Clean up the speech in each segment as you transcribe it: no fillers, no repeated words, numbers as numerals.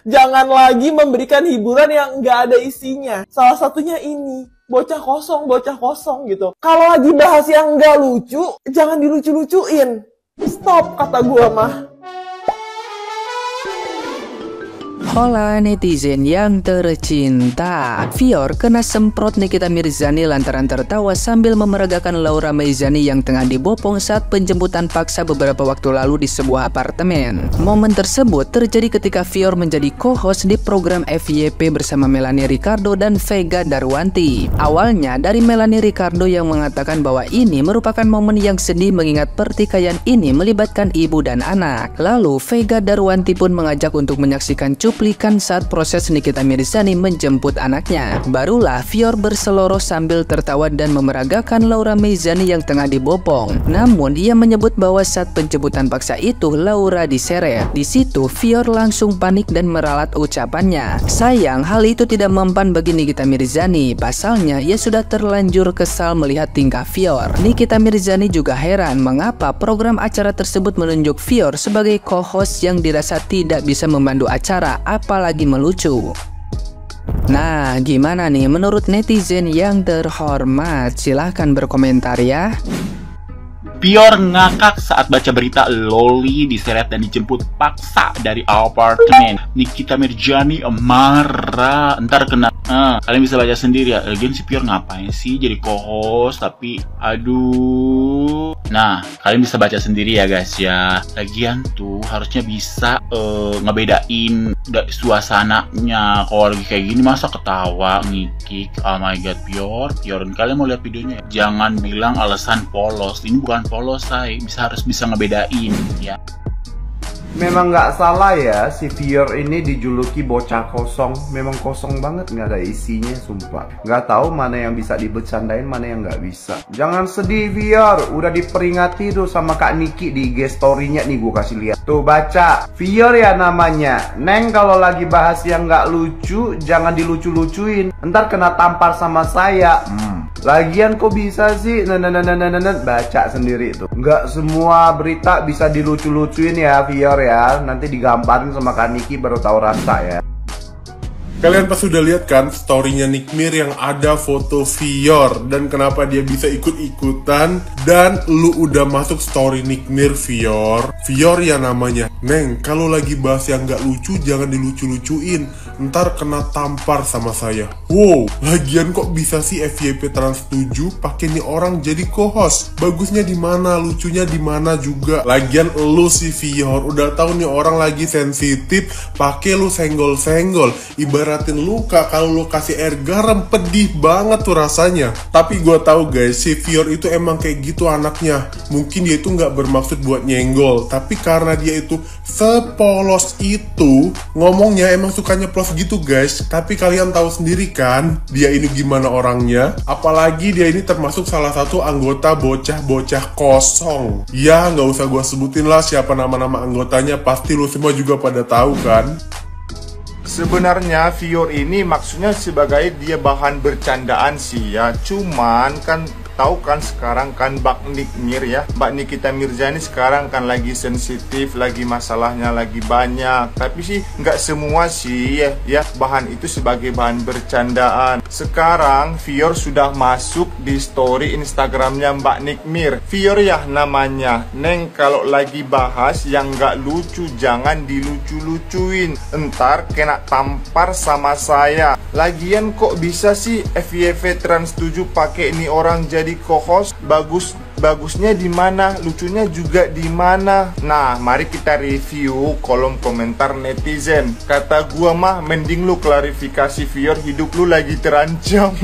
Jangan lagi memberikan hiburan yang nggak ada isinya. Salah satunya ini, bocah kosong gitu. Kalau lagi bahas yang nggak lucu, jangan dilucu-lucuin. Stop, kata gua mah. Hola netizen yang tercinta, Fior kena semprot Nikita Mirzani lantaran tertawa sambil memeragakan Laura Meizani yang tengah dibopong saat penjemputan paksa beberapa waktu lalu di sebuah apartemen. Momen tersebut terjadi ketika Fior menjadi co-host di program FYP bersama Melanie Ricardo dan Vega Darwanti. Awalnya dari Melanie Ricardo yang mengatakan bahwa ini merupakan momen yang sedih mengingat pertikaian ini melibatkan ibu dan anak. Lalu Vega Darwanti pun mengajak untuk menyaksikan cuplikan saat proses Nikita Mirzani menjemput anaknya. Barulah Fior berseloroh sambil tertawa dan memeragakan Laura Meizani yang tengah dibopong. Namun ia menyebut bahwa saat penjemputan paksa itu Laura diseret. Di situ Fior langsung panik dan meralat ucapannya. Sayang hal itu tidak mempan bagi Nikita Mirzani. Pasalnya ia sudah terlanjur kesal melihat tingkah Fior. Nikita Mirzani juga heran mengapa program acara tersebut menunjuk Fior sebagai co-host yang dirasa tidak bisa memandu acara, apalagi melucu. Nah, gimana nih menurut netizen yang terhormat? Silahkan berkomentar ya. Fior ngakak saat baca berita Loli diseret dan dijemput paksa dari apartemen. Nikita Mirzani marah, ntar kena. Kalian bisa baca sendiri ya. Lagian si Fior ngapain sih jadi co-host, tapi aduh. Nah, kalian bisa baca sendiri ya guys ya. Lagian tuh harusnya bisa ngebedain suasananya. Kalau lagi kayak gini masa ketawa, ngikik. Oh my god, Fior, kalian mau lihat videonya? Jangan bilang alasan polos. Ini bukan polos, say. Harus bisa ngebedain ya. Memang nggak salah ya, si Fior ini dijuluki bocah kosong. Memang kosong banget, nggak ada isinya, sumpah. Nggak tahu mana yang bisa dibercandain, mana yang nggak bisa. Jangan sedih Fior, udah diperingati tuh sama Kak Niki di IG story-nya nih, gue kasih lihat. Tuh baca, Fior ya namanya. Neng kalau lagi bahas yang nggak lucu, jangan dilucu-lucuin. Ntar kena tampar sama saya. Lagian kok bisa sih? Baca sendiri tuh. Nggak semua berita bisa dilucu-lucuin ya Fior ya. Nanti digambarin sama Kak Niki baru tahu rasa ya. Kalian pas sudah lihat kan story-nya Nikmir yang ada foto Fior dan kenapa dia bisa ikut-ikutan, dan lu udah masuk story Nikmir Fior ya namanya. Neng, kalau lagi bahas yang gak lucu jangan dilucu-lucuin, ntar kena tampar sama saya. Wow, lagian kok bisa sih FYP Trans 7 pakai nih orang jadi co-host? Bagusnya di mana, lucunya di mana juga. Lagian lu si Fior udah tahu nih orang lagi sensitif, pakai lu senggol-senggol. Ibaratin luka, kalau lu kasih air garam pedih banget tuh rasanya. Tapi gue tahu guys, si Fior itu emang kayak gitu anaknya. Mungkin dia itu nggak bermaksud buat nyenggol, tapi karena dia itu sepolos itu, ngomongnya emang sukanya polos gitu guys. Tapi kalian tahu sendiri kan, dia ini gimana orangnya. Apalagi dia ini termasuk salah satu anggota bocah-bocah kosong. Ya nggak usah gue sebutin lah siapa nama-nama anggotanya, pasti lu semua juga pada tahu kan. Sebenarnya Fior ini maksudnya sebagai dia bahan bercandaan sih ya. Cuman kan tahu kan sekarang kan Mbak Nikmir ya, Mbak Nikita Mirzani sekarang kan lagi sensitif, lagi masalahnya lagi banyak. Tapi sih nggak semua sih ya bahan itu sebagai bahan bercandaan. Sekarang Fior sudah masuk di story Instagramnya Mbak Nikmir. Fior ya namanya. Neng kalau lagi bahas yang nggak lucu jangan dilucu-lucuin, entar kena tampar sama saya. Lagian kok bisa sih FYP Trans 7 pakai ini orang jadi co-host? Bagusnya di mana, lucunya juga di mana. Nah, mari kita review kolom komentar netizen. Kata gua mah mending lu klarifikasi Fior, hidup lu lagi terancam.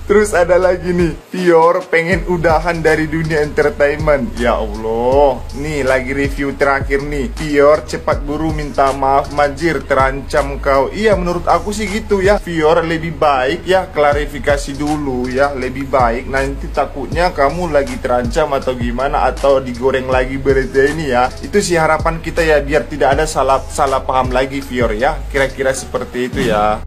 Terus ada lagi nih, Fior pengen udahan dari dunia entertainment. Ya Allah, nih lagi review terakhir nih. Fior cepat buru minta maaf Majir, terancam kau. Iya menurut aku sih gitu ya. Fior lebih baik ya klarifikasi dulu ya, lebih baik. Nanti takutnya kamu lagi terancam atau gimana, atau digoreng lagi berita ini ya. Itu sih harapan kita ya, biar tidak ada salah paham lagi Fior ya. Kira-kira seperti itu ya.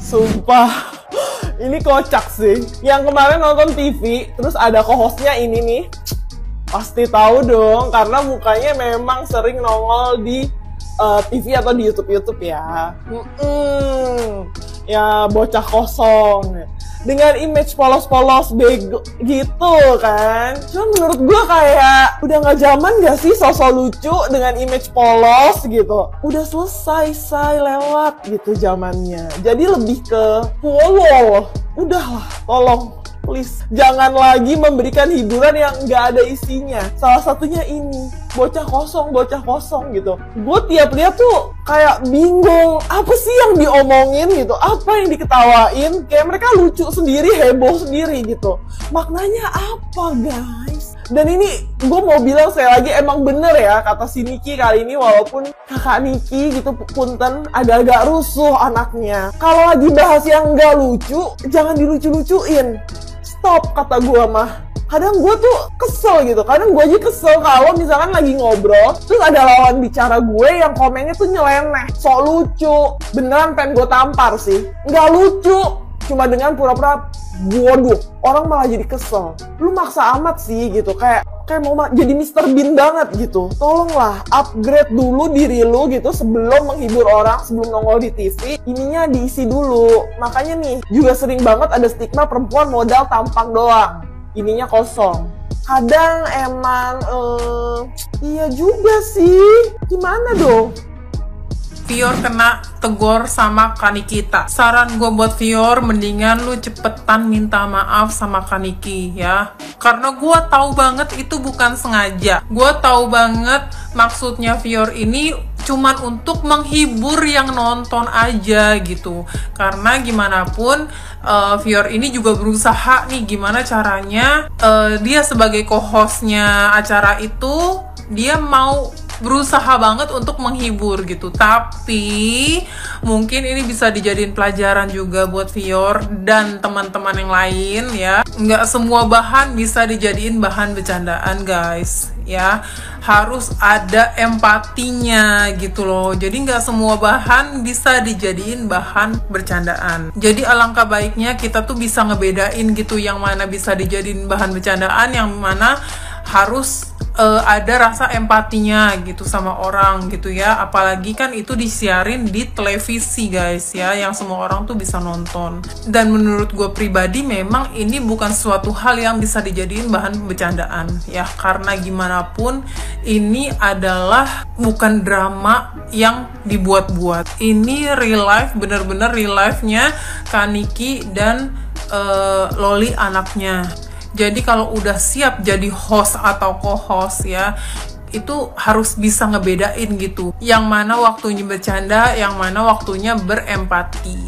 Sumpah, ini kocak sih. Yang kemarin nonton TV, terus ada co-hostnya ini nih, pasti tahu dong, karena mukanya memang sering nongol di TV atau di YouTube ya. Ya bocah kosong dengan image polos-polos bego gitu kan. Cuma menurut gue kayak udah nggak zaman gak sih sosok lucu dengan image polos gitu. Udah selesai, lewat gitu zamannya. Jadi lebih ke follow. Udahlah, tolong please jangan lagi memberikan hiburan yang nggak ada isinya. Salah satunya ini bocah kosong gitu. Gue tiap lihat tuh kayak bingung, apa sih yang diomongin gitu, apa yang diketawain, kayak mereka lucu sendiri, heboh sendiri gitu. Maknanya apa guys? Dan ini gue mau bilang sekali lagi, emang bener ya kata si Niki kali ini, walaupun kakak Niki gitu punten agak-agak rusuh anaknya. Kalau lagi bahas yang nggak lucu, jangan dilucu-lucuin. Stop kata gue mah. Kadang gue tuh kesel gitu, kadang gue aja kesel kalau misalkan lagi ngobrol terus ada lawan bicara gue yang komennya tuh nyeleneh, sok lucu, beneran pengen gue tampar sih. Nggak lucu, cuma dengan pura-pura bodoh, orang malah jadi kesel. Lu maksa amat sih gitu, kayak mau jadi Mr. Bean banget gitu. Tolonglah upgrade dulu diri lu gitu sebelum menghibur orang, sebelum nongol di TV, ininya diisi dulu. Makanya nih juga sering banget ada stigma perempuan modal tampang doang, ininya kosong. Kadang emang iya juga sih, gimana dong? Fior kena tegur sama Kanikita. Saran gue buat Fior, mendingan lu cepetan minta maaf sama Kaniki ya. Karena gue tahu banget itu bukan sengaja. Gue tahu banget maksudnya Fior ini cuman untuk menghibur yang nonton aja gitu. Karena gimana pun Fior ini juga berusaha nih gimana caranya dia sebagai co-hostnya acara itu, dia mau berusaha banget untuk menghibur gitu. Tapi mungkin ini bisa dijadiin pelajaran juga buat Fior dan teman-teman yang lain ya. Nggak semua bahan bisa dijadiin bahan bercandaan guys ya. Harus ada empatinya gitu loh. Jadi nggak semua bahan bisa dijadiin bahan bercandaan. Jadi alangkah baiknya kita tuh bisa ngebedain gitu yang mana bisa dijadiin bahan bercandaan, yang mana harus ada rasa empatinya gitu sama orang gitu ya. Apalagi kan itu disiarin di televisi guys ya, yang semua orang tuh bisa nonton. Dan menurut gue pribadi memang ini bukan suatu hal yang bisa dijadiin bahan bercandaan ya, karena gimana pun ini adalah bukan drama yang dibuat-buat. Ini real life, bener-bener real life-nya Kaniki dan Loli anaknya. Jadi kalau udah siap jadi host atau co-host ya, itu harus bisa ngebedain gitu, yang mana waktunya bercanda, yang mana waktunya berempati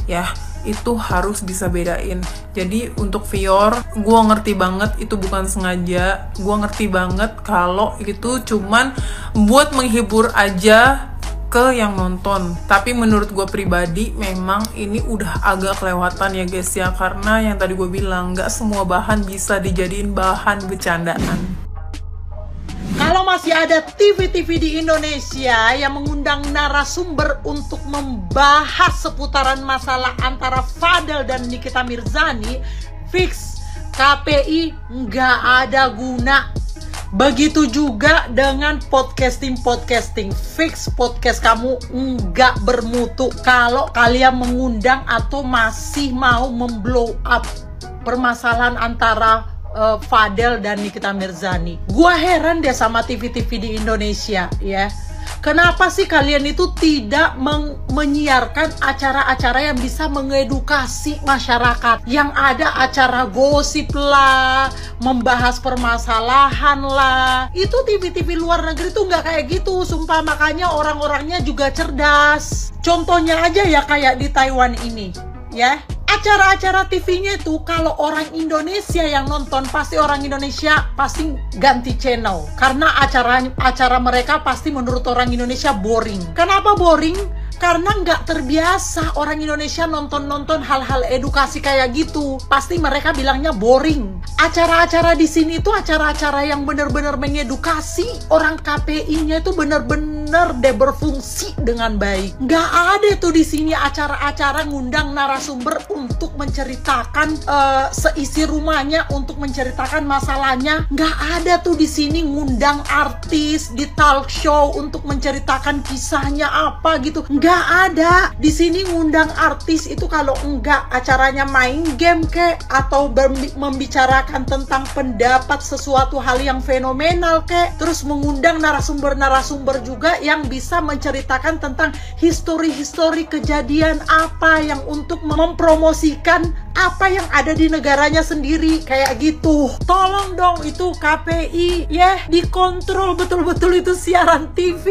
ya, itu harus bisa bedain. Jadi untuk Fior, gue ngerti banget itu bukan sengaja, gue ngerti banget kalau itu cuman buat menghibur aja ke yang nonton. Tapi menurut gue pribadi memang ini udah agak kelewatan ya guys ya, karena yang tadi gue bilang nggak semua bahan bisa dijadiin bahan bercandaan. Kalau masih ada TV-TV di Indonesia yang mengundang narasumber untuk membahas seputaran masalah antara Fadel dan Nikita Mirzani, fix KPI nggak ada guna. Begitu juga dengan podcasting, fix podcast kamu nggak bermutu kalau kalian mengundang atau masih mau memblow up permasalahan antara Fadel dan Nikita Mirzani. Gua heran deh sama TV-TV di Indonesia ya. Kenapa sih kalian itu tidak menyiarkan acara-acara yang bisa mengedukasi masyarakat? Yang ada acara gosip lah, membahas permasalahan lah. Itu TV-TV luar negeri tuh nggak kayak gitu, sumpah. Makanya orang-orangnya juga cerdas. Contohnya aja ya kayak di Taiwan ini, ya. Acara-acara TV-nya itu kalau orang Indonesia yang nonton, pasti orang Indonesia pasti ganti channel. Karena acara mereka pasti menurut orang Indonesia boring. Kenapa boring? Karena nggak terbiasa orang Indonesia nonton hal-hal edukasi kayak gitu. Pasti mereka bilangnya boring. Acara-acara di sini itu acara-acara yang benar-benar mengedukasi. Orang KPI-nya itu benar-benar bener deh berfungsi dengan baik. Nggak ada tuh di sini acara-acara ngundang narasumber untuk menceritakan seisi rumahnya, untuk menceritakan masalahnya. Nggak ada tuh di sini ngundang artis di talk show untuk menceritakan kisahnya apa gitu. Nggak ada. Di sini ngundang artis itu kalau enggak acaranya main game kek, atau membicarakan tentang pendapat sesuatu hal yang fenomenal kek. Terus mengundang narasumber-narasumber juga yang bisa menceritakan tentang histori-histori kejadian apa yang untuk mempromosikan apa yang ada di negaranya sendiri kayak gitu. Tolong dong itu KPI ya, dikontrol betul-betul itu siaran TV.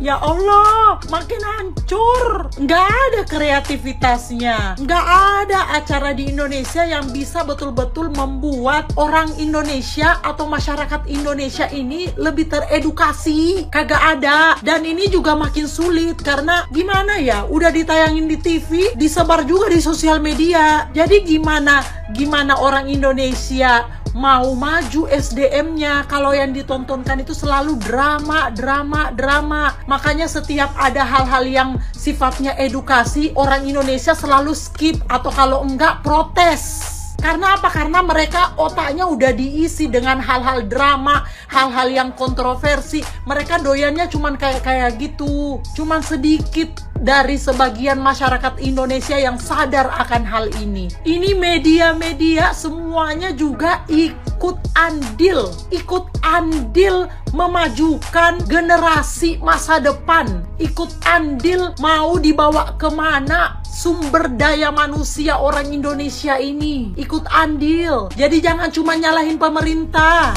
Ya Allah, makin hancur. Nggak ada kreativitasnya. Nggak ada acara di Indonesia yang bisa betul-betul membuat orang Indonesia atau masyarakat Indonesia ini lebih teredukasi. Kagak ada. Dan ini juga makin sulit karena gimana ya, udah ditayangin di TV, disebar juga di sosial media. Jadi gimana orang Indonesia mau maju SDM-nya kalau yang ditontonkan itu selalu drama. Makanya setiap ada hal-hal yang sifatnya edukasi, orang Indonesia selalu skip atau kalau enggak protes. Karena apa? Karena mereka otaknya udah diisi dengan hal-hal drama, hal-hal yang kontroversi. Mereka doyannya cuman kayak gitu. Cuman sedikit dari sebagian masyarakat Indonesia yang sadar akan hal ini. Ini media-media semuanya juga ikut andil memajukan generasi masa depan. Ikut andil mau dibawa kemana sumber daya manusia orang Indonesia ini. Ikut andil. Jadi jangan cuma nyalahin pemerintah.